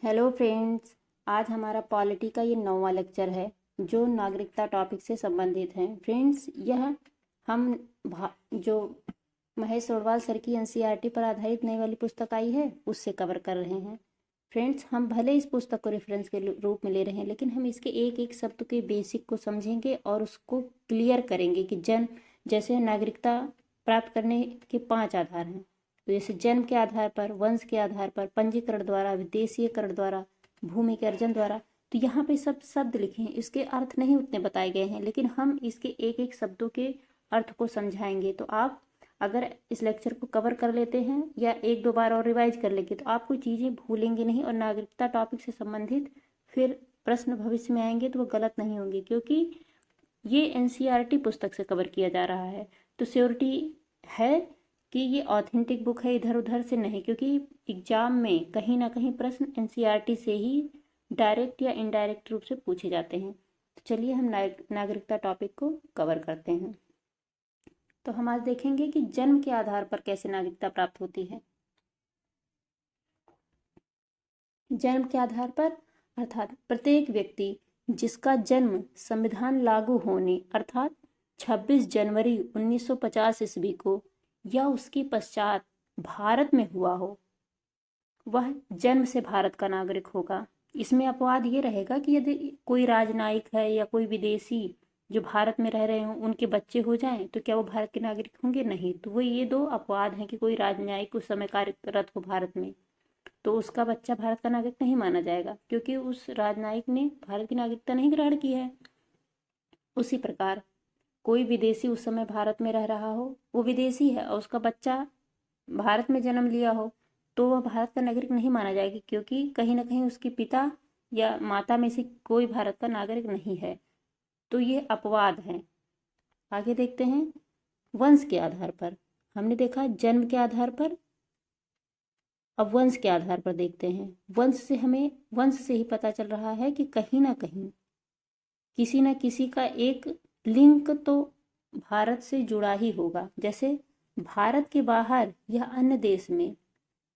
Hello friends. आज हमारा polity का ये 9वां लेक्चर है जो नागरिकता टॉपिक से संबंधित है। फ्रेंड्स, यह हम जो महेश सोरवाल सर की एनसीईआरटी पर आधारित नई वाली पुस्तक आई है उससे कवर कर रहे हैं। फ्रेंड्स, हम भले इस पुस्तक को रेफरेंस के रूप में ले रहे हैं, लेकिन हम इसके एक एक शब्द के बेसिक को समझेंगे और उसको क्लियर करेंगे कि जैसे नागरिकता प्राप्त करने के 5 आधार हैं। तो जैसे जन्म के आधार पर, वंश के आधार पर, पंजीकरण द्वारा, विदेशीयकरण द्वारा, भूमि के अर्जन द्वारा। तो यहाँ पे सब शब्द लिखे हैं, इसके अर्थ नहीं उतने बताए गए हैं, लेकिन हम इसके एक एक शब्दों के अर्थ को समझाएंगे। तो आप अगर इस लेक्चर को कवर कर लेते हैं या एक दो बार और रिवाइज कर लेंगे तो आप कोई चीज़ें भूलेंगे नहीं, और नागरिकता टॉपिक से संबंधित फिर प्रश्न भविष्य में आएंगे तो वो गलत नहीं होंगे, क्योंकि ये एनसीईआरटी पुस्तक से कवर किया जा रहा है। तो श्योरिटी है कि ये ऑथेंटिक बुक है, इधर उधर से नहीं, क्योंकि एग्जाम में कहीं ना कहीं प्रश्न एनसीईआरटी से ही डायरेक्ट या इनडायरेक्ट रूप से पूछे जाते हैं। तो चलिए हम नागरिकता टॉपिक को कवर करते हैं। तो हम आज देखेंगे कि जन्म के आधार पर कैसे नागरिकता प्राप्त होती है। जन्म के आधार पर अर्थात प्रत्येक व्यक्ति जिसका जन्म संविधान लागू होने अर्थात 26 जनवरी 1950 ईस्वी को या उसके पश्चात भारत में हुआ हो, वह जन्म से भारत का नागरिक होगा। इसमें अपवाद ये रहेगा कि यदि कोई राजनयिक है या कोई विदेशी जो भारत में रह रहे हों, उनके बच्चे हो जाएं तो क्या वो भारत के नागरिक होंगे? नहीं। तो वो ये दो अपवाद हैं कि कोई राजनयिक उस समय कार्यरत हो भारत में तो उसका बच्चा भारत का नागरिक नहीं माना जाएगा, क्योंकि उस राजनयिक ने भारत की नागरिकता नहीं ग्रहण की है। उसी प्रकार कोई विदेशी उस समय भारत में रह रहा हो, वो विदेशी है और उसका बच्चा भारत में जन्म लिया हो, तो वह भारत का नागरिक नहीं माना जाएगा, क्योंकि कहीं ना कहीं उसके पिता या माता में से कोई भारत का नागरिक नहीं है। तो ये अपवाद है। आगे देखते हैं वंश के आधार पर। हमने देखा जन्म के आधार पर, अब वंश के आधार पर देखते हैं। वंश से ही पता चल रहा है कि कहीं ना कहीं किसी न किसी का एक लिंक तो भारत से जुड़ा ही होगा। जैसे भारत के बाहर या अन्य देश में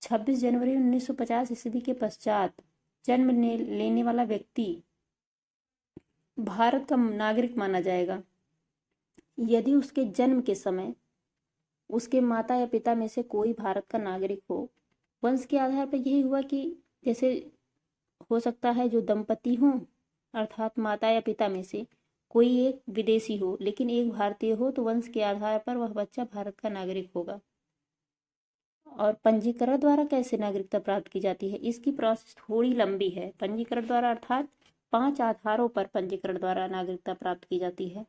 26 जनवरी 1950 ईस्वी के पश्चात जन्म लेने वाला व्यक्ति भारत का नागरिक माना जाएगा यदि उसके जन्म के समय उसके माता या पिता में से कोई भारत का नागरिक हो। वंश के आधार पर यही हुआ कि जैसे हो सकता है जो दंपति हों अर्थात माता या पिता में से कोई एक विदेशी हो लेकिन एक भारतीय हो, तो वंश के आधार पर वह बच्चा भारत का नागरिक होगा। और पंजीकरण द्वारा कैसे नागरिकता प्राप्त की जाती है, इसकी प्रोसेस थोड़ी लंबी है। पंजीकरण द्वारा अर्थात 5 आधारों पर पंजीकरण द्वारा नागरिकता प्राप्त की जाती है।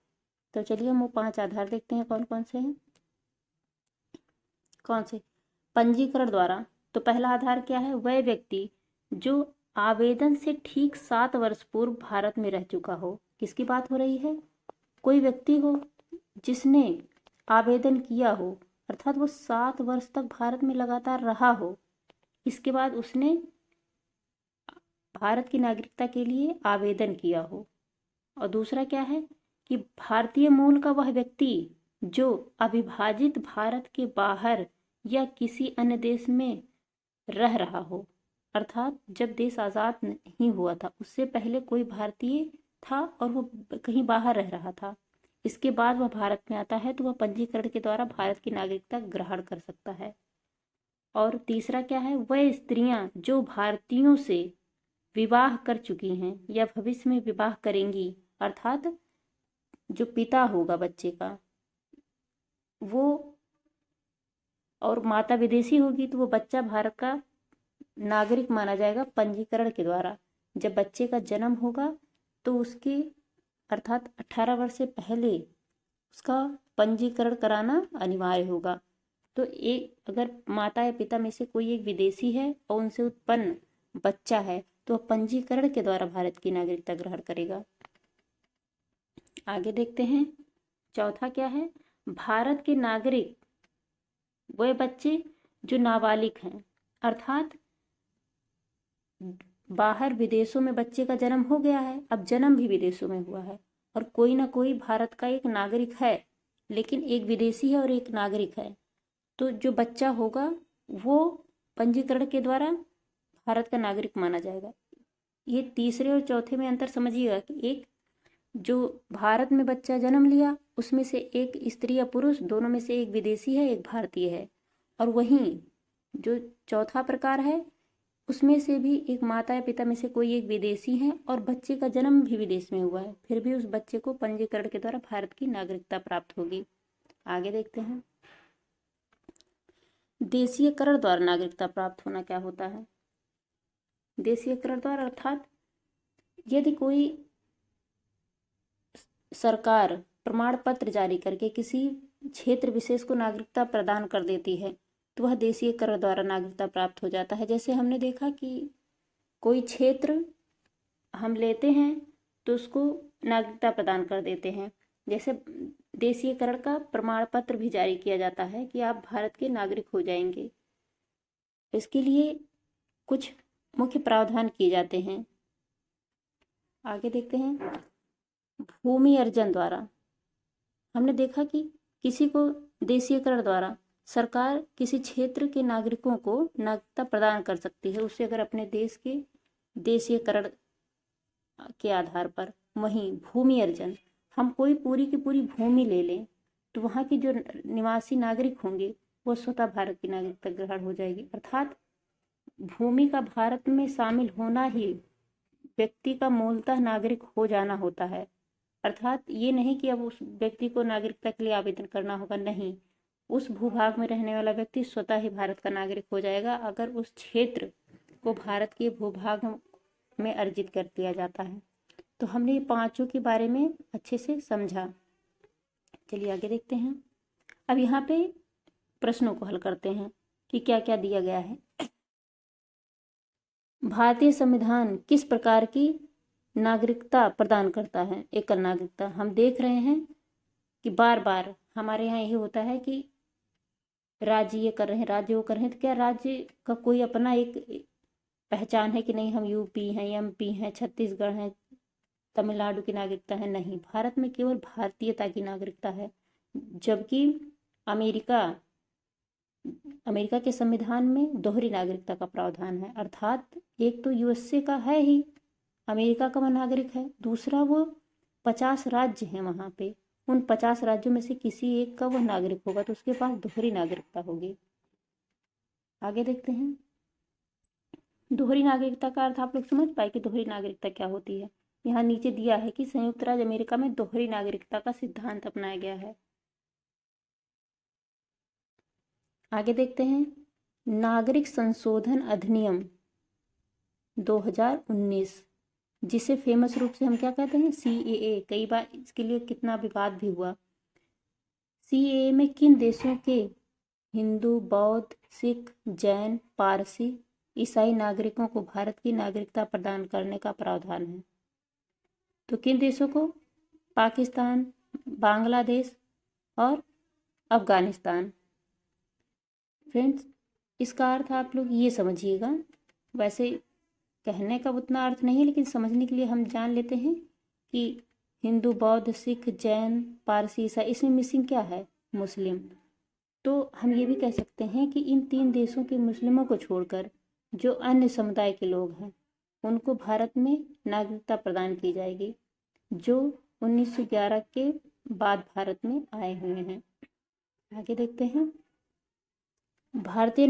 तो चलिए हम वो 5 आधार देखते हैं कौन कौन से हैं। कौन से? पंजीकरण द्वारा तो पहला आधार क्या है? वह व्यक्ति जो आवेदन से ठीक 7 वर्ष पूर्व भारत में रह चुका हो। किसकी बात हो रही है? कोई व्यक्ति हो जिसने आवेदन किया हो अर्थात वो 7 वर्ष तक भारत में लगातार रहा हो, इसके बाद उसने भारत की नागरिकता के लिए आवेदन किया हो। और दूसरा क्या है कि भारतीय मूल का वह व्यक्ति जो अविभाजित भारत के बाहर या किसी अन्य देश में रह रहा हो, अर्थात जब देश आज़ाद नहीं हुआ था उससे पहले कोई भारतीय था और वो कहीं बाहर रह रहा था, इसके बाद वह भारत में आता है तो वह पंजीकरण के द्वारा भारत की नागरिकता ग्रहण कर सकता है। और तीसरा क्या है? वह स्त्रियां जो भारतीयों से विवाह कर चुकी हैं या भविष्य में विवाह करेंगी, अर्थात जो पिता होगा बच्चे का वो, और माता विदेशी होगी, तो वो बच्चा भारत का नागरिक माना जाएगा पंजीकरण के द्वारा। जब बच्चे का जन्म होगा तो उसके अर्थात 18 वर्ष से पहले उसका पंजीकरण कराना अनिवार्य होगा। तो एक अगर माता या पिता में से कोई एक विदेशी है और उनसे उत्पन्न बच्चा है तो पंजीकरण के द्वारा भारत की नागरिकता ग्रहण करेगा। आगे देखते हैं चौथा क्या है? भारत के नागरिक वह बच्चे जो नाबालिग हैं, अर्थात बाहर विदेशों में बच्चे का जन्म हो गया है, अब जन्म भी विदेशों में हुआ है और कोई ना कोई भारत का एक नागरिक है, लेकिन एक विदेशी है और एक नागरिक है, तो जो बच्चा होगा वो पंजीकरण के द्वारा भारत का नागरिक माना जाएगा। ये तीसरे और चौथे में अंतर समझिएगा कि एक जो भारत में बच्चा जन्म लिया उसमें से एक स्त्री या पुरुष दोनों में से एक विदेशी है, एक भारतीय है। और वहीं जो चौथा प्रकार है उसमें से भी एक माता या पिता में से कोई एक विदेशी है और बच्चे का जन्म भी विदेश में हुआ है, फिर भी उस बच्चे को पंजीकरण के द्वारा भारत की नागरिकता प्राप्त होगी। आगे देखते हैं, देशीयकरण द्वारा नागरिकता प्राप्त होना क्या होता है। देशीयकरण द्वारा अर्थात यदि कोई सरकार प्रमाण पत्र जारी करके किसी क्षेत्र विशेष को नागरिकता प्रदान कर देती है तो वह देशीयकरण द्वारा नागरिकता प्राप्त हो जाता है। जैसे हमने देखा कि कोई क्षेत्र हम लेते हैं तो उसको नागरिकता प्रदान कर देते हैं। जैसे देशीयकरण का प्रमाण पत्र भी जारी किया जाता है कि आप भारत के नागरिक हो जाएंगे। इसके लिए कुछ मुख्य प्रावधान किए जाते हैं। आगे देखते हैं, भूमि अर्जन द्वारा हमने देखा कि किसी को देशीयकरण द्वारा सरकार किसी क्षेत्र के नागरिकों को नागरिकता प्रदान कर सकती है उससे अगर अपने देश के देशीयकरण के आधार पर। वहीं भूमि अर्जन, हम कोई पूरी की पूरी भूमि ले लें तो वहाँ की जो निवासी नागरिक होंगे वो स्वतः भारत की नागरिकता ग्रहण हो जाएगी। अर्थात भूमि का भारत में शामिल होना ही व्यक्ति का मूलतः नागरिक हो जाना होता है। अर्थात ये नहीं कि अब उस व्यक्ति को नागरिकता के लिए आवेदन करना होगा, नहीं, उस भूभाग में रहने वाला व्यक्ति स्वतः ही भारत का नागरिक हो जाएगा अगर उस क्षेत्र को भारत के भूभाग में अर्जित कर दिया जाता है। तो हमने ये पांचों के बारे में अच्छे से समझा। चलिए आगे देखते हैं। अब यहाँ पे प्रश्नों को हल करते हैं कि क्या क्या दिया गया है। भारतीय संविधान किस प्रकार की नागरिकता प्रदान करता है। एकल नागरिकता। हम देख रहे हैं कि बार बार हमारे यहाँ यही होता है कि राज्य ये कर रहे हैं, राज्य वो कर रहे हैं, तो क्या राज्य का कोई अपना एक पहचान है कि नहीं हम यूपी हैं, एमपी हैं, छत्तीसगढ़ हैं, तमिलनाडु की नागरिकता है। नहीं, भारत में केवल भारतीयता की नागरिकता है। जबकि अमेरिका के संविधान में दोहरी नागरिकता का प्रावधान है। अर्थात एक तो यूएसए का है ही, अमेरिका का वह नागरिक है, दूसरा वो 50 राज्य हैं वहाँ पे, उन 50 राज्यों में से किसी एक का वह नागरिक होगा तो उसके पास दोहरी नागरिकता होगी। आगे देखते हैं, दोहरी नागरिकता का अर्थ आप लोग समझ पाए कि दोहरी नागरिकता क्या होती है। यहाँ नीचे दिया है कि संयुक्त राज्य अमेरिका में दोहरी नागरिकता का सिद्धांत अपनाया गया है। आगे देखते हैं, नागरिक संशोधन अधिनियम 2019, जिसे फेमस रूप से हम क्या कहते हैं, CAA। कई बार इसके लिए कितना विवाद भी हुआ। CAA में किन देशों के हिंदू, बौद्ध, सिख, जैन, पारसी, ईसाई नागरिकों को भारत की नागरिकता प्रदान करने का प्रावधान है। तो किन देशों को, पाकिस्तान, बांग्लादेश और अफगानिस्तान। फ्रेंड्स, इसका अर्थ आप लोग ये समझिएगा, वैसे कहने का उतना अर्थ नहीं है लेकिन समझने के लिए हम जान लेते हैं कि हिंदू, बौद्ध, सिख, जैन, पारसी, ईसाई, इसमें मिसिंग क्या है, मुस्लिम। तो हम ये भी कह सकते हैं कि इन 3 देशों के मुस्लिमों को छोड़कर जो अन्य समुदाय के लोग हैं उनको भारत में नागरिकता प्रदान की जाएगी, जो 1911 के बाद भारत में आए हुए हैं। आगे देखते हैं, भारतीय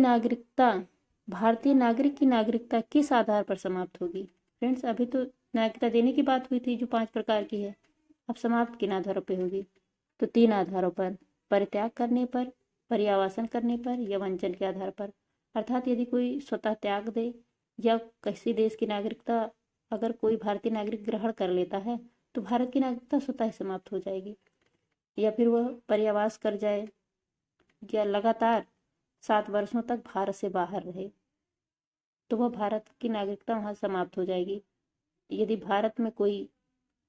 नागरिक की नागरिकता किस आधार पर समाप्त होगी। फ्रेंड्स, अभी तो नागरिकता देने की बात हुई थी जो 5 प्रकार की है, अब समाप्त किन आधारों पर होगी, तो 3 आधारों पर, परित्याग करने पर, पर्यावासन करने पर या वंचन के आधार पर। अर्थात यदि कोई स्वतः त्याग दे या किसी देश की नागरिकता अगर कोई भारतीय नागरिक ग्रहण कर लेता है तो भारत की नागरिकता स्वतः ही समाप्त हो जाएगी, या फिर वह पर्यावास कर जाए या लगातार 7 वर्षों तक भारत से बाहर रहे तो वह भारत की नागरिकता वहाँ समाप्त हो जाएगी। यदि भारत में कोई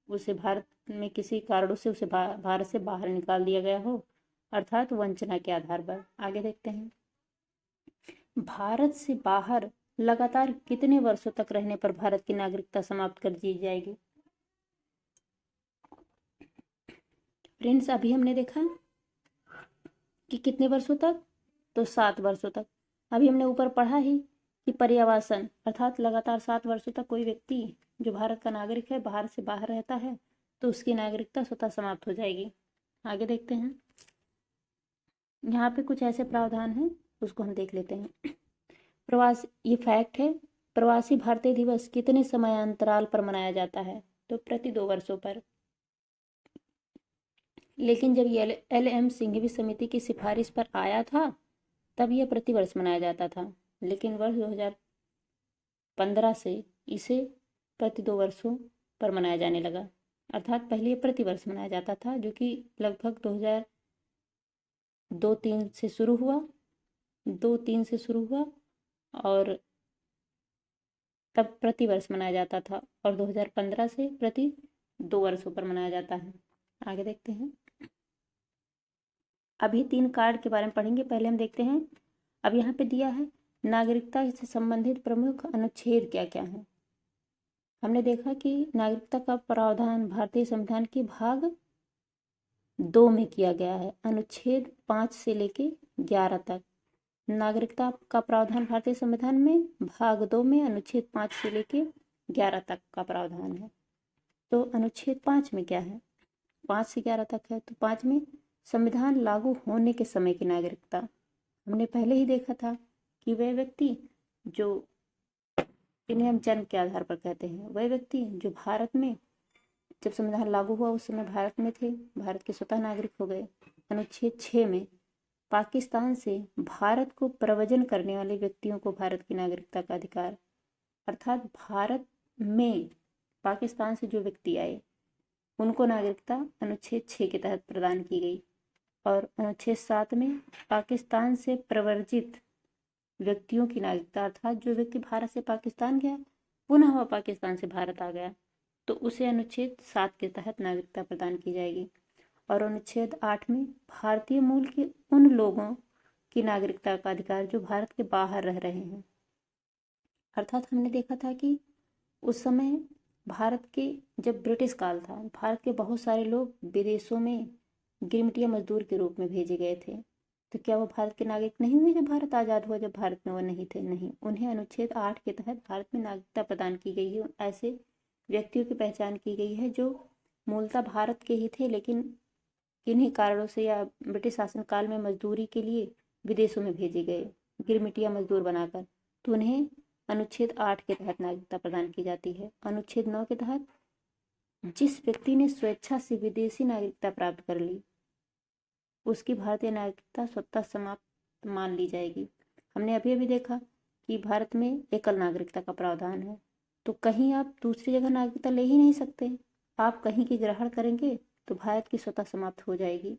उसे भारत में किसी कारणों से उसे भारत से बाहर निकाल दिया गया हो, अर्थात वंचना के आधार पर। आगे देखते हैं, भारत से बाहर लगातार कितने वर्षों तक रहने पर भारत की नागरिकता समाप्त कर दी जाएगी। फ्रेंड्स, अभी हमने देखा कि कितने वर्षों तक, तो 7 वर्षों तक। अभी हमने ऊपर पढ़ा ही कि पर्यावासन अर्थात लगातार 7 वर्षों तक कोई व्यक्ति जो भारत का नागरिक है बाहर से बाहर रहता है तो उसकी नागरिकता स्वतः समाप्त हो जाएगी। आगे देखते हैं, यहाँ पे कुछ ऐसे प्रावधान हैं उसको हम देख लेते हैं। प्रवासी, ये फैक्ट है, प्रवासी भारतीय दिवस कितने समयांतराल पर मनाया जाता है? तो प्रति 2 वर्षों पर। लेकिन जब ये LM सिंघवी समिति की सिफारिश पर आया था तब यह प्रतिवर्ष मनाया जाता था, लेकिन वर्ष 2015 से इसे प्रति 2 वर्षों पर मनाया जाने लगा। अर्थात पहले ये प्रतिवर्ष मनाया जाता था जो कि लगभग 2002-3 से शुरू हुआ, 2-3 से शुरू हुआ और तब प्रतिवर्ष मनाया जाता था और 2015 से प्रति 2 वर्षों पर मनाया जाता है। आगे देखते हैं, अभी 3 कार्ड के बारे में पढ़ेंगे। पहले हम देखते हैं, अब यहाँ पे दिया है नागरिकता से संबंधित प्रमुख अनुच्छेद क्या क्या है। हमने देखा कि नागरिकता का प्रावधान भारतीय संविधान के भाग 2 में किया गया है, अनुच्छेद 5 से लेके 11 तक। नागरिकता का प्रावधान भारतीय संविधान में भाग 2 में अनुच्छेद 5 से लेके 11 तक का प्रावधान है। तो अनुच्छेद 5 में क्या है? 5 से 11 तक है। तो 5 में संविधान लागू होने के समय की नागरिकता। हमने पहले ही देखा था कि वह व्यक्ति जो, इन्हें हम जन्म के आधार पर कहते हैं, वह व्यक्ति जो भारत में जब संविधान लागू हुआ उस समय भारत में थे, भारत के स्वतः नागरिक हो गए। अनुच्छेद 6 में पाकिस्तान से भारत को प्रव्रजन करने वाले व्यक्तियों को भारत की नागरिकता का अधिकार, अर्थात भारत में पाकिस्तान से जो व्यक्ति आए उनको नागरिकता अनुच्छेद 6 के तहत प्रदान की गई। और अनुच्छेद 7 में पाकिस्तान से प्रव्रजित व्यक्तियों की नागरिकता, अर्थात जो व्यक्ति भारत से पाकिस्तान गया पुनः वह पाकिस्तान से भारत आ गया तो उसे अनुच्छेद 7 के तहत नागरिकता प्रदान की जाएगी। और अनुच्छेद 8 में भारतीय मूल के उन लोगों की नागरिकता का अधिकार जो भारत के बाहर रह रहे हैं। अर्थात हमने देखा था कि उस समय भारत के जब ब्रिटिश काल था, भारत के बहुत सारे लोग विदेशों में गिरमिटिया मजदूर के रूप में भेजे गए थे। तो क्या वो भारत के नागरिक नहीं हुए जब भारत आज़ाद हुआ, जब भारत में वो नहीं थे? नहीं, उन्हें अनुच्छेद 8 के तहत भारत में नागरिकता प्रदान की गई है। ऐसे व्यक्तियों की पहचान की गई है जो मूलतः भारत के ही थे लेकिन किन्हीं कारणों से या ब्रिटिश शासनकाल में मजदूरी के लिए विदेशों में भेजे गए, गिरमिटिया मजदूर बनाकर, तो उन्हें अनुच्छेद 8 के तहत नागरिकता प्रदान की जाती है। अनुच्छेद 9 के तहत जिस व्यक्ति ने स्वेच्छा से विदेशी नागरिकता प्राप्त कर ली उसकी भारतीय नागरिकता स्वतः समाप्त मान ली जाएगी। हमने अभी अभी देखा कि भारत में एकल नागरिकता का प्रावधान है, तो कहीं आप दूसरी जगह नागरिकता ले ही नहीं सकते। आप कहीं की ग्रहण करेंगे तो भारत की स्वतः समाप्त हो जाएगी।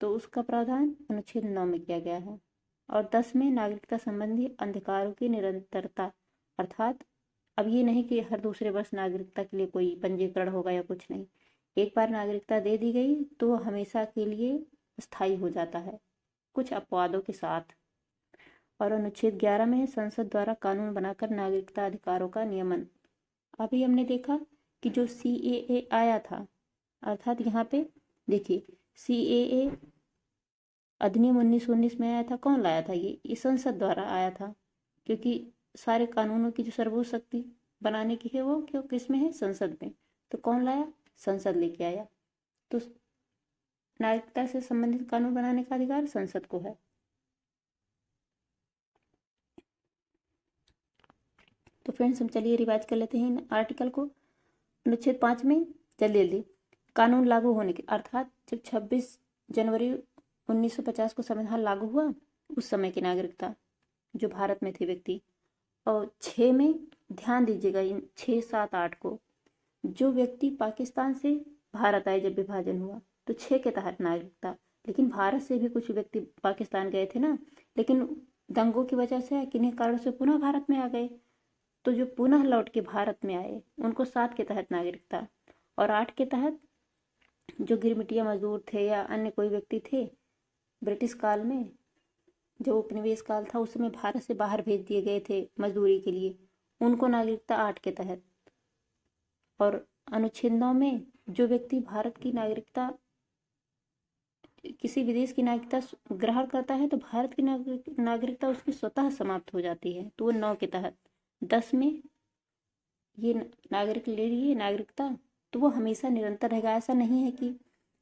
तो उसका प्रावधान अनुच्छेद 9 में किया गया है। और 10 में नागरिकता संबंधी अधिकारों की निरंतरता, अर्थात अब ये नहीं कि हर दूसरे वर्ष नागरिकता के लिए कोई पंजीकरण होगा या कुछ नहीं, एक बार नागरिकता दे दी गई तो हमेशा के लिए स्थायी हो जाता है, कुछ अपवादों के साथ। और अनुच्छेद 11 में संसद द्वारा कानून बनाकर नागरिकता अधिकारों का नियमन। अभी हमने देखा कि जो CAA आया था, अर्थात यहाँ पे देखिए CAA अधिनियम 1919 में आया था। कौन लाया था? ये संसद द्वारा आया था, क्योंकि सारे कानूनों की जो सर्वोच्च शक्ति बनाने की है वो क्यों किस में है? संसद में। तो कौन लाया? संसद लेके आया। तो नागरिकता से संबंधित कानून बनाने का अधिकार संसद को है। तो फ्रेंड्स हम चलिए रिवाइज कर लेते हैं आर्टिकल को। अनुच्छेद 5 में जल्दी जल्दी कानून लागू होने के, अर्थात जब 26 जनवरी 1950 को संविधान लागू हुआ उस समय की नागरिकता जो भारत में थे व्यक्ति। और 6 में ध्यान दीजिएगा इन 6, 7, 8 को, जो व्यक्ति पाकिस्तान से भारत आए जब विभाजन हुआ तो 6 के तहत नागरिकता। लेकिन भारत से भी कुछ व्यक्ति पाकिस्तान गए थे ना, लेकिन दंगों की वजह से किन्हीं कारणों से पुनः भारत में आ गए, तो जो पुनः लौट के भारत में आए उनको 7 के तहत नागरिकता। और 8 के तहत जो गिरमिटिया मजदूर थे या अन्य कोई व्यक्ति थे ब्रिटिश काल में, जो उपनिवेश काल था उस समय भारत से बाहर भेज दिए गए थे मजदूरी के लिए, उनको नागरिकता 8 के तहत। और अनुच्छेद 9 में जो व्यक्ति भारत की नागरिकता किसी विदेश की नागरिकता ग्रहण करता है तो भारत की नागरिकता उसकी स्वतः समाप्त हो जाती है। तो वो 9 के तहत। 10 में ये नागरिक ले रही है नागरिकता, तो वो हमेशा निरंतर रहेगा। ऐसा नहीं है कि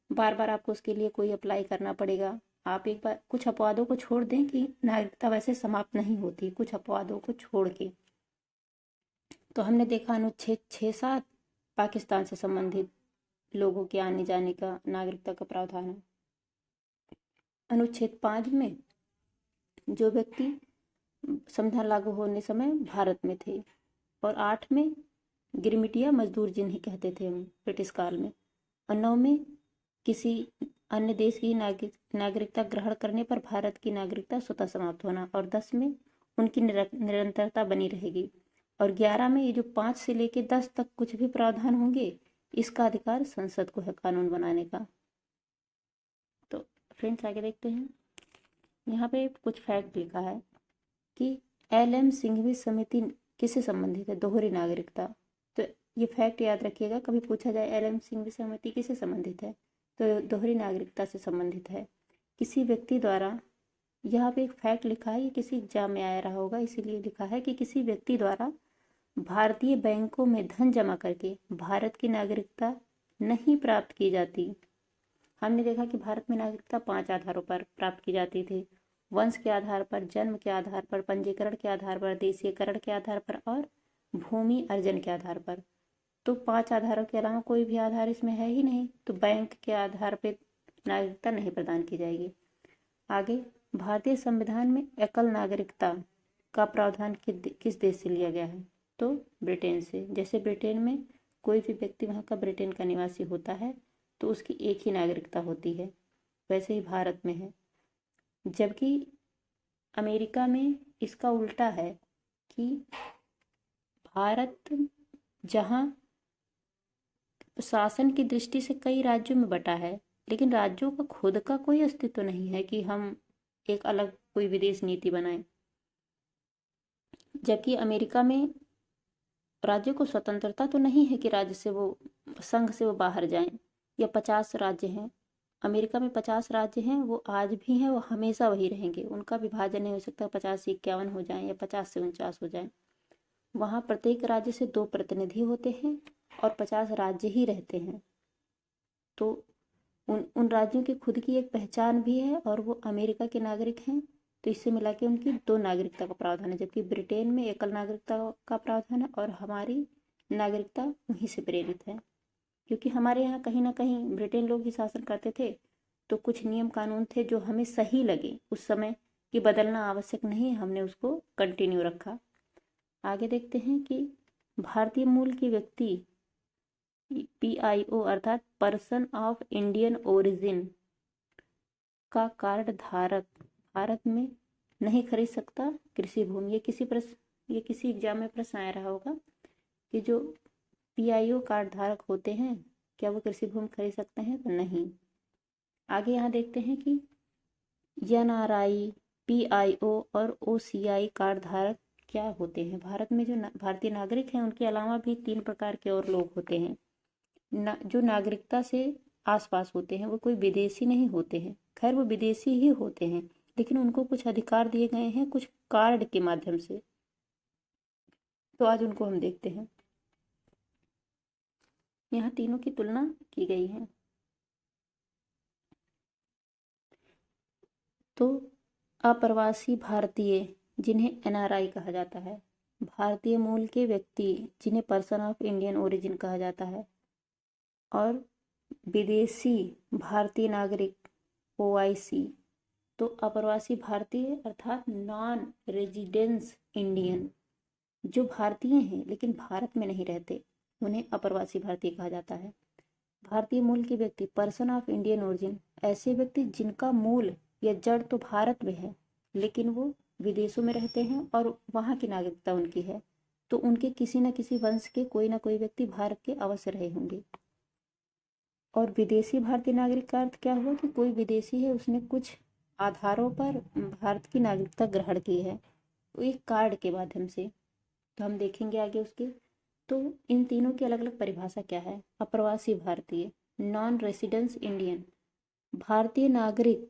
बार बार आपको उसके लिए कोई अप्लाई करना पड़ेगा। आप एक बार कुछ अपवादों को छोड़ दें कि नागरिकता वैसे समाप्त नहीं होती, कुछ अपवादों को छोड़ के। तो हमने देखा अनुच्छेद 6-7 पाकिस्तान से संबंधित लोगों के आने जाने का नागरिकता का प्रावधान है। अनुच्छेद 5 में जो व्यक्ति संविधान लागू होने समय भारत में थे, और 8 में गिरमिटिया मजदूर जिन्हें कहते थे हम ब्रिटिश काल में, और 9 में किसी अन्य देश की नागरिकता ग्रहण करने पर भारत की नागरिकता स्वतः समाप्त होना, और 10 में उनकी निरंतरता बनी रहेगी, और 11 में ये जो 5 से लेके 10 तक कुछ भी प्रावधान होंगे, इसका अधिकार संसद को है कानून बनाने का। तो फ्रेंड्स आगे देखते हैं। यहाँ पे कुछ फैक्ट लिखा है कि LM सिंघवी समिति किससे संबंधित है? दोहरी नागरिकता। तो ये फैक्ट याद रखिएगा, कभी पूछा जाए LM सिंघवी समिति किससे संबंधित है, तो दोहरी नागरिकता से संबंधित है। किसी व्यक्ति द्वारा, यहाँ पे एक फैक्ट लिखा है, ये किसी एग्जाम में आया रहा होगा इसीलिए लिखा है कि किसी व्यक्ति द्वारा भारतीय बैंकों में धन जमा करके भारत की नागरिकता नहीं प्राप्त की जाती। हमने देखा कि भारत में नागरिकता 5 आधारों पर प्राप्त की जाती थी: वंश के आधार पर, जन्म के आधार पर, पंजीकरण के आधार पर, देशीयकरण के आधार पर, और भूमि अर्जन के आधार पर। तो 5 आधारों के अलावा कोई भी आधार इसमें है ही नहीं, तो बैंक के आधार पर नागरिकता नहीं प्रदान की जाएगी। आगे, भारतीय संविधान में एकल नागरिकता का प्रावधान किस देश से लिया गया है? तो ब्रिटेन से। जैसे ब्रिटेन में कोई भी व्यक्ति वहाँ का ब्रिटेन का निवासी होता है तो उसकी एक ही नागरिकता होती है, वैसे ही भारत में है। जबकि अमेरिका में इसका उल्टा है कि भारत जहाँ शासन की दृष्टि से कई राज्यों में बटा है, लेकिन राज्यों का खुद का कोई अस्तित्व नहीं है कि हम एक अलग कोई विदेश नीति बनाएं। जबकि अमेरिका में राज्यों को स्वतंत्रता तो नहीं है कि राज्य से वो संघ से वो बाहर जाएं। या 50 राज्य हैं अमेरिका में, 50 राज्य हैं, वो आज भी हैं, वो हमेशा वही रहेंगे, उनका विभाजन नहीं हो सकता 50 से 51 हो जाए या 50 से 49 हो जाए। वहाँ प्रत्येक राज्य से 2 प्रतिनिधि होते हैं और 50 राज्य ही रहते हैं। तो उन राज्यों की खुद की एक पहचान भी है और वो अमेरिका के नागरिक हैं, तो इससे मिला के उनकी 2 नागरिकता का प्रावधान है। जबकि ब्रिटेन में एकल नागरिकता का प्रावधान है और हमारी नागरिकता वहीं से प्रेरित है, क्योंकि हमारे यहाँ कहीं ना कहीं ब्रिटेन लोग ही शासन करते थे, तो कुछ नियम कानून थे जो हमें सही लगे उस समय कि बदलना आवश्यक नहीं, हमने उसको कंटिन्यू रखा। आगे देखते हैं कि भारतीय मूल के व्यक्ति PIO अर्थात पर्सन ऑफ इंडियन ओरिजिन का कार्ड धारक भारत में नहीं खरीद सकता कृषि भूमि। ये किसी एग्जाम में प्रश्न आया रहा होगा कि जो PIO कार्ड धारक होते हैं क्या वो कृषि भूमि खरीद सकते हैं? तो नहीं। आगे यहाँ देखते हैं कि NRI, PIO और OCI कार्ड धारक क्या होते हैं। भारत में जो भारतीय नागरिक हैं उनके अलावा भी 3 प्रकार के और लोग होते हैं जो नागरिकता से आसपास होते हैं। वो कोई विदेशी नहीं होते हैं, खैर वो विदेशी ही होते हैं, लेकिन उनको कुछ अधिकार दिए गए हैं कुछ कार्ड के माध्यम से। तो आज उनको हम देखते हैं। यहाँ तीनों की तुलना की गई है। तो अप्रवासी भारतीय जिन्हें NRI कहा जाता है, भारतीय मूल के व्यक्ति जिन्हें पर्सन ऑफ इंडियन ओरिजिन कहा जाता है, और विदेशी भारतीय नागरिक OIC। तो अप्रवासी भारतीय अर्थात नॉन रेजिडेंस इंडियन, जो भारतीय हैं लेकिन भारत में नहीं रहते, उन्हें अप्रवासी भारतीय कहा जाता है। भारतीय मूल के व्यक्ति पर्सन ऑफ इंडियन ओरिजिन, ऐसे व्यक्ति जिनका मूल या जड़ तो भारत में है लेकिन वो विदेशों में रहते हैं और वहाँ की नागरिकता उनकी है, तो उनके किसी न किसी वंश के कोई ना कोई व्यक्ति भारत के अवश्य रहे होंगे। और विदेशी भारतीय नागरिक का अर्थ क्या हुआ कि कोई विदेशी है, उसने कुछ आधारों पर भारत की नागरिकता ग्रहण की है, वो एक कार्ड के माध्यम से। तो हम देखेंगे आगे उसके। तो इन तीनों की अलग अलग परिभाषा क्या है। अप्रवासी भारतीय, नॉन रेसिडेंस इंडियन, भारतीय नागरिक,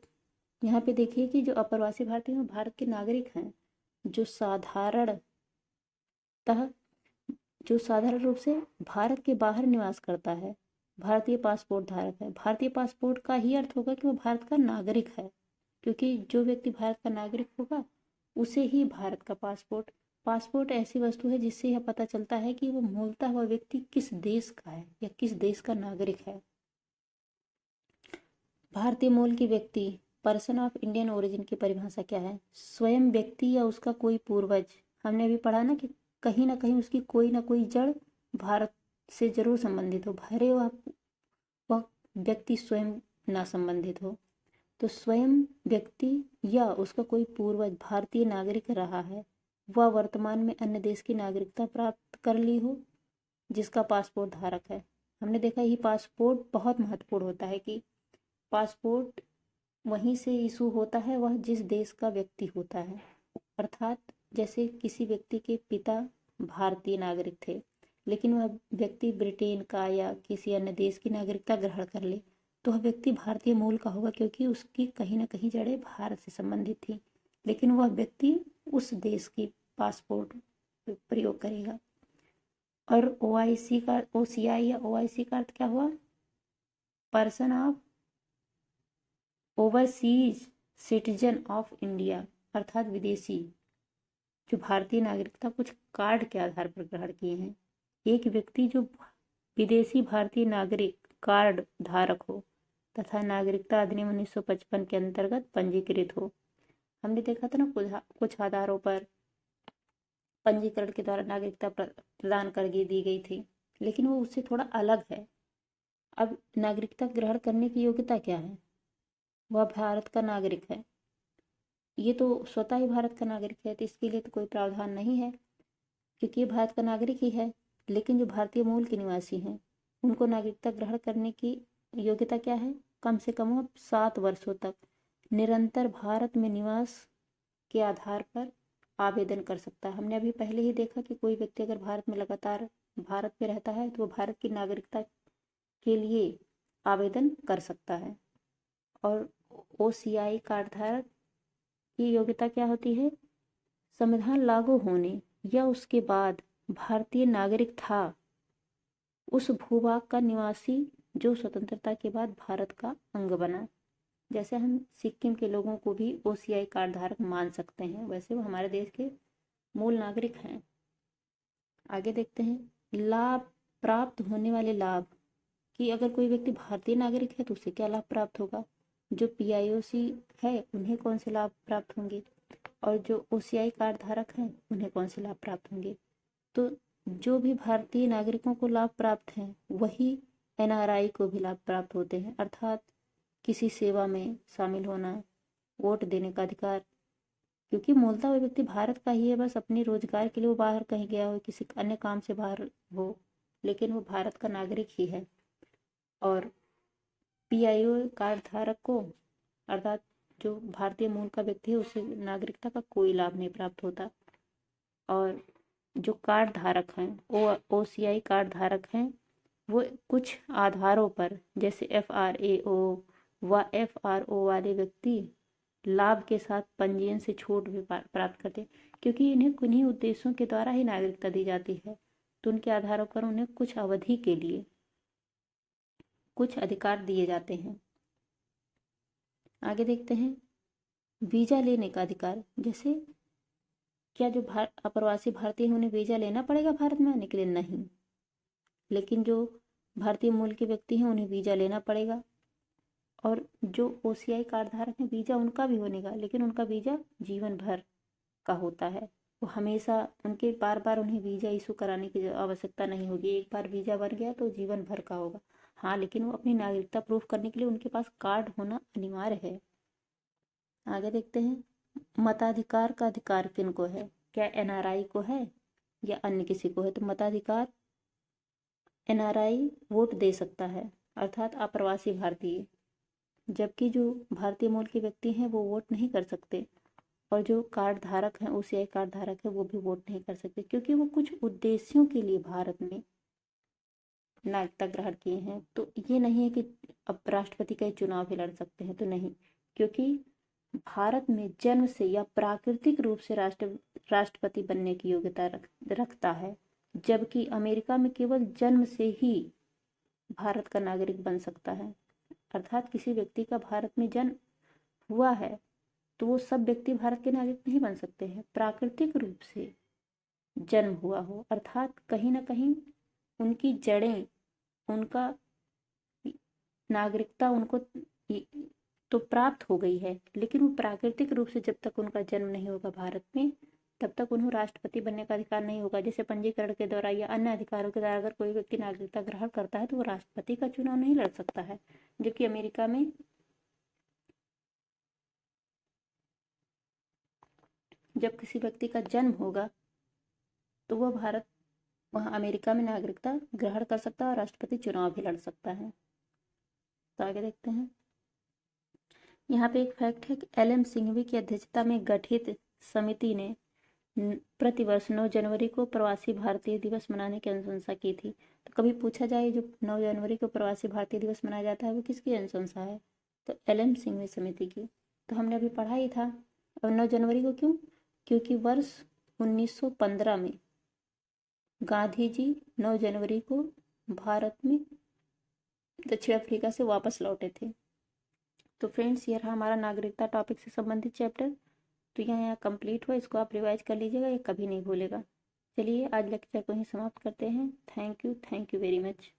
यहाँ पे देखिए कि जो अप्रवासी भारतीय हैं भारत के नागरिक हैं, जो साधारण रूप से भारत के बाहर निवास करता है, भारतीय पासपोर्ट धारक है। भारतीय पासपोर्ट का ही अर्थ होगा कि वो भारत का नागरिक है, क्योंकि जो व्यक्ति भारत का नागरिक होगा उसे ही भारत का पासपोर्ट ऐसी वस्तु है जिससे यह पता चलता है कि वो मूलतः वह व्यक्ति किस देश का है या किस देश का नागरिक है। भारतीय मूल की व्यक्ति, पर्सन ऑफ इंडियन ओरिजिन की परिभाषा क्या है? स्वयं व्यक्ति या उसका कोई पूर्वज। हमने अभी पढ़ा ना कि कहीं ना कहीं उसकी कोई ना कोई जड़ भारत से जरूर संबंधित हो, भले वह व्यक्ति स्वयं ना संबंधित हो। तो स्वयं व्यक्ति या उसका कोई पूर्वज भारतीय नागरिक रहा है, वह वर्तमान में अन्य देश की नागरिकता प्राप्त कर ली हो, जिसका पासपोर्ट धारक है। हमने देखा ही पासपोर्ट बहुत महत्वपूर्ण होता है कि पासपोर्ट वहीं से इशू होता है वह जिस देश का व्यक्ति होता है। अर्थात जैसे किसी व्यक्ति के पिता भारतीय नागरिक थे, लेकिन वह व्यक्ति ब्रिटेन का या किसी अन्य देश की नागरिकता ग्रहण कर ले, तो वह व्यक्ति भारतीय मूल का होगा, क्योंकि उसकी कहीं ना कहीं जड़ें भारत से संबंधित थी, लेकिन वह व्यक्ति उस देश की पासपोर्ट प्रयोग करेगा। और OIC का, OCI या OIC का अर्थ क्या हुआ? Person of overseas citizen of India, अर्थात विदेशी जो भारतीय नागरिकता कुछ कार्ड के आधार पर ग्रहण किए हैं। एक व्यक्ति जो विदेशी भारतीय नागरिक कार्ड धारक हो तथा नागरिकता अधिनियम 1955 के अंतर्गत पंजीकृत हो। हमने देखा था ना कुछ आधारों पर पंजीकरण के द्वारा नागरिकता प्रदान कर दी गई थी, लेकिन वो उससे थोड़ा अलग है। अब नागरिकता ग्रहण करने की योग्यता क्या है? वह भारत का नागरिक है। ये तो स्वतः ही भारत का नागरिक है, तो इसके लिए तो कोई प्रावधान नहीं है, क्योंकि ये भारत का नागरिक ही है। लेकिन जो भारतीय मूल के निवासी हैं उनको नागरिकता ग्रहण करने की योग्यता क्या है? कम से कम वह 7 वर्षों तक निरंतर भारत में निवास के आधार पर आवेदन कर सकता है। हमने अभी पहले ही देखा कि कोई व्यक्ति अगर भारत में लगातार भारत में रहता है तो वो भारत की नागरिकता के लिए आवेदन कर सकता है। और OCI कार्ड धारक की योग्यता क्या होती है? संविधान लागू होने या उसके बाद भारतीय नागरिक था उस भूभाग का निवासी जो स्वतंत्रता के बाद भारत का अंग बना। जैसे हम सिक्किम के लोगों को भी OCI कार्ड धारक मान सकते हैं, वैसे वो हमारे देश के मूल नागरिक हैं। आगे देखते हैं लाभ, प्राप्त होने वाले लाभ कि अगर कोई व्यक्ति भारतीय नागरिक है तो उसे क्या लाभ प्राप्त होगा, जो PIOC है उन्हें कौन से लाभ प्राप्त होंगे, और जो OCI कार्ड धारक हैं उन्हें कौन से लाभ प्राप्त होंगे। तो जो भी भारतीय नागरिकों को लाभ प्राप्त हैं वही NRI को भी लाभ प्राप्त होते हैं, अर्थात किसी सेवा में शामिल होना, वोट देने का अधिकार, क्योंकि मूलतः वह व्यक्ति भारत का ही है, बस अपने रोजगार के लिए वो बाहर कहीं गया हो, किसी अन्य काम से बाहर हो, लेकिन वो भारत का नागरिक ही है। और PIO कार्ड धारक को, अर्थात जो भारतीय मूल का व्यक्ति है उसे नागरिकता का कोई लाभ नहीं प्राप्त होता। और जो कार्ड धारक हैं OCI कार्ड धारक हैं वो कुछ आधारों पर, जैसे FRAO व FRO वाले व्यक्ति लाभ के साथ पंजीयन से छूट भी प्राप्त करते हैं, क्योंकि इन्हें किन्हीं उद्देश्यों के द्वारा ही नागरिकता दी जाती है। तो उनके आधारों पर उन्हें कुछ अवधि के लिए कुछ अधिकार दिए जाते हैं। आगे देखते हैं वीजा लेने का अधिकार। जैसे क्या जो अप्रवासी भारतीय हैं उन्हें वीजा लेना पड़ेगा भारत में आने के लिए? नहीं, लेकिन जो भारतीय मूल के व्यक्ति हैं उन्हें वीजा लेना पड़ेगा। और जो OCI कार्ड धारक हैं वीजा उनका भी बनेगा, लेकिन उनका वीजा जीवन भर का होता है। वो हमेशा उनके बार बार उन्हें वीजा इशू कराने की आवश्यकता नहीं होगी, एक बार वीजा बन गया तो जीवन भर का होगा। हाँ, लेकिन वो अपनी नागरिकता प्रूफ करने के लिए उनके पास कार्ड होना अनिवार्य है। आगे देखते हैं मताधिकार का अधिकार किन को है? क्या NRI को है या अन्य किसी को है? तो मताधिकार NRI वोट दे सकता है, अर्थात अप्रवासी भारतीय, जबकि जो भारतीय मूल के व्यक्ति हैं वो वोट नहीं कर सकते। और जो कार्ड धारक हैं OCI कार्ड धारक है वो भी वोट नहीं कर सकते, क्योंकि वो कुछ उद्देश्यों के लिए भारत में नागरिकता ग्रहण किए हैं। तो ये नहीं है कि अब राष्ट्रपति का चुनाव भी लड़ सकते हैं, तो नहीं, क्योंकि भारत में जन्म से या प्राकृतिक रूप से राष्ट्रपति बनने की योग्यता रखता है, जबकि अमेरिका में केवल जन्म से ही भारत का नागरिक बन सकता है। अर्थात किसी व्यक्ति का भारत में जन्म हुआ है तो वो सब व्यक्ति भारत के नागरिक नहीं बन सकते हैं। प्राकृतिक रूप से जन्म हुआ हो, अर्थात कहीं ना कहीं उनकी जड़ें, उनका नागरिकता उनको तो प्राप्त हो गई है, लेकिन वो प्राकृतिक रूप से जब तक उनका जन्म नहीं होगा भारत में, तब तक उन्हें राष्ट्रपति बनने का अधिकार नहीं होगा। जैसे पंजीकरण के द्वारा या अन्य अधिकारों के द्वारा अगर कोई व्यक्ति नागरिकता ग्रहण करता है तो वो राष्ट्रपति का चुनाव नहीं लड़ सकता है, जबकि अमेरिका में जब किसी व्यक्ति का जन्म होगा तो वह वहाँ अमेरिका में नागरिकता ग्रहण कर सकता है और राष्ट्रपति चुनाव भी लड़ सकता है। तो आगे देखते हैं। यहाँ पे एक फैक्ट है कि एल.एम. सिंघवी की अध्यक्षता में गठित समिति ने प्रतिवर्ष 9 जनवरी को प्रवासी भारतीय दिवस मनाने की अनुशंसा की थी। तो कभी पूछा जाए जो 9 जनवरी को प्रवासी भारतीय दिवस मनाया जाता है वो किसकी अनुशंसा है, तो एल.एम. सिंघवी समिति की। तो हमने अभी पढ़ा ही था। और 9 जनवरी को क्यों, क्योंकि वर्ष 1915 में गांधी जी 9 जनवरी को भारत में दक्षिण अफ्रीका से वापस लौटे थे। तो फ्रेंड्स, ये रहा हमारा नागरिकता टॉपिक से संबंधित चैप्टर। तो यहाँ कंप्लीट हुआ, इसको आप रिवाइज कर लीजिएगा, ये कभी नहीं भूलेगा। चलिए आज लेक्चर को ही समाप्त करते हैं। Thank you very much.